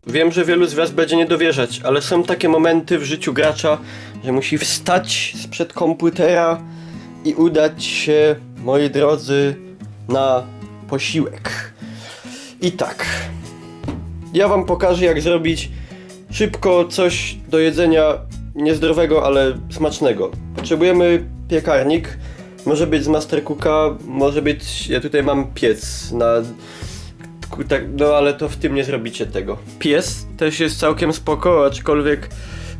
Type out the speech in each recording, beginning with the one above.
Wiem, że wielu z was będzie nie dowierzać, ale są takie momenty w życiu gracza, że musi wstać sprzed komputera i udać się, moi drodzy, na posiłek. I tak, ja wam pokażę, jak zrobić szybko coś do jedzenia niezdrowego, ale smacznego. Potrzebujemy piekarnik, może być z Mastercooka, może być, ja tutaj mam piec na... No ale to w tym nie zrobicie tego. Pies też jest całkiem spoko, aczkolwiek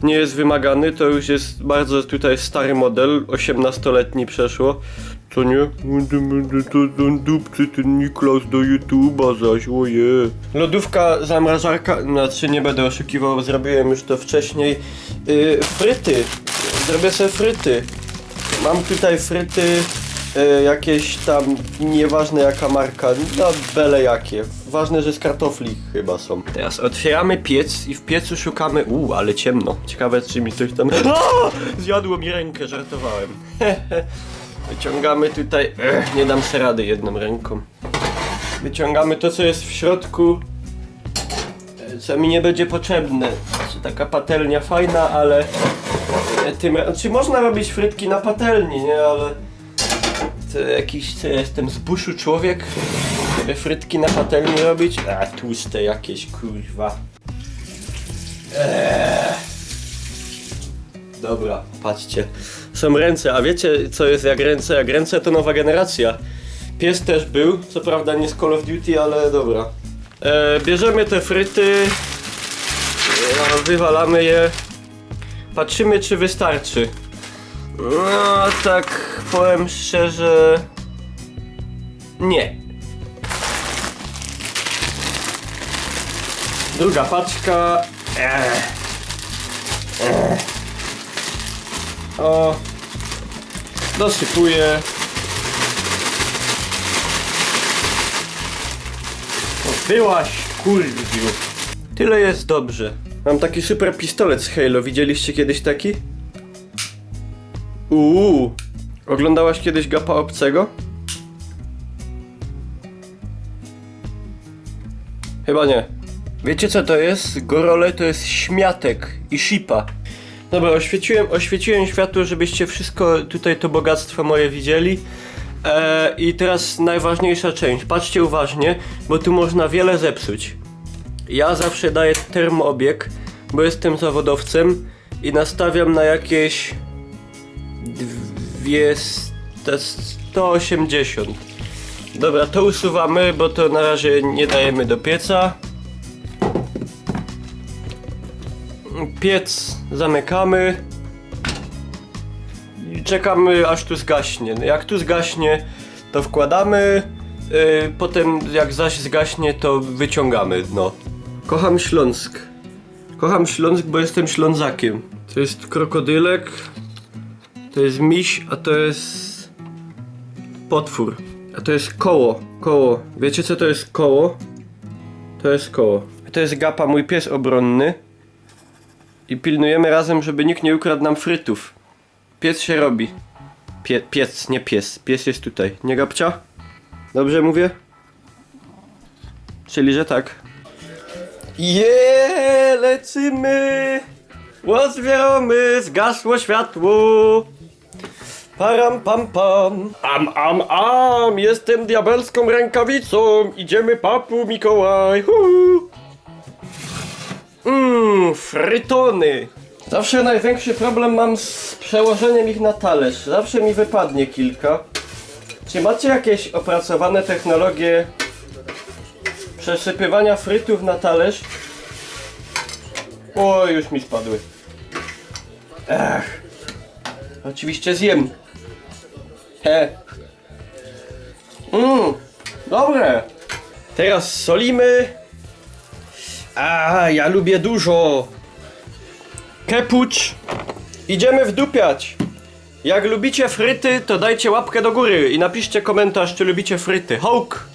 nie jest wymagany, to już jest bardzo tutaj stary model, 18-letni przeszło. Co nie? Ten dupcy, ten Niklas do YouTube'a zaś, oje. Lodówka, zamrażarka, znaczy nie będę oszukiwał, zrobiłem już to wcześniej. Fryty, zrobię sobie fryty. Mam tutaj fryty, jakieś tam, nieważne jaka marka, no byle jakie. Ważne, że z kartofli chyba są. Teraz otwieramy piec i w piecu szukamy, ale ciemno. Ciekawe, czy mi coś tam... Zjadło mi rękę, żartowałem. Wyciągamy tutaj, nie dam sobie rady jedną ręką. Wyciągamy to, co jest w środku, co mi nie będzie potrzebne. Taka patelnia fajna, ale czy można robić frytki na patelni, nie? Ale to jakiś, co ja jestem z buszu człowiek, żeby frytki na patelni robić? Tłuste jakieś, kurwa. Dobra, patrzcie. Są ręce, a wiecie co jest jak ręce? Jak ręce to nowa generacja. Pies też był, co prawda nie z Call of Duty, ale dobra. Bierzemy te fryty, wywalamy je, patrzymy czy wystarczy. No tak powiem szczerze, nie. Druga paczka. O, dosypuję. Byłaś, kurwiu. Tyle jest dobrze. Mam taki super pistolet z Halo. Widzieliście kiedyś taki? Oglądałaś kiedyś Gapa Obcego? Chyba nie. Wiecie co to jest? Gorole to jest śmiatek i shipa. Dobra, oświeciłem światło, żebyście wszystko tutaj to bogactwo moje widzieli. I teraz najważniejsza część. Patrzcie uważnie, bo tu można wiele zepsuć. Ja zawsze daję termoobieg, bo jestem zawodowcem i nastawiam na jakieś 180. Dobra, to usuwamy, bo to na razie nie dajemy do pieca. Piec zamykamy i czekamy aż tu zgaśnie. Jak tu zgaśnie, to wkładamy, potem jak zaś zgaśnie, to wyciągamy dno. Kocham Śląsk. Kocham Śląsk, bo jestem Ślązakiem. To jest krokodylek, to jest miś, a to jest potwór. A to jest koło. Koło. Wiecie co to jest koło? To jest koło. To jest Gapa, mój pies obronny. I pilnujemy razem, żeby nikt nie ukradł nam frytów. Piec się robi. Piec, nie pies. Pies jest tutaj. Nie Gabcia? Dobrze mówię? Czyli, że tak. Lecimy! Otwieramy, zgasło światło. Param pam pam. Jestem diabelską rękawicą. Idziemy, papu Mikołaj. Frytony. Zawsze największy problem mam z przełożeniem ich na talerz. Zawsze mi wypadnie kilka. Czy macie jakieś opracowane technologie przesypywania frytów na talerz? O, już mi spadły. Oczywiście zjem. Dobre. Teraz solimy. Ja lubię dużo. Kepucz. Idziemy wdupiać. Jak lubicie fryty, to dajcie łapkę do góry i napiszcie komentarz, czy lubicie fryty. Hołk!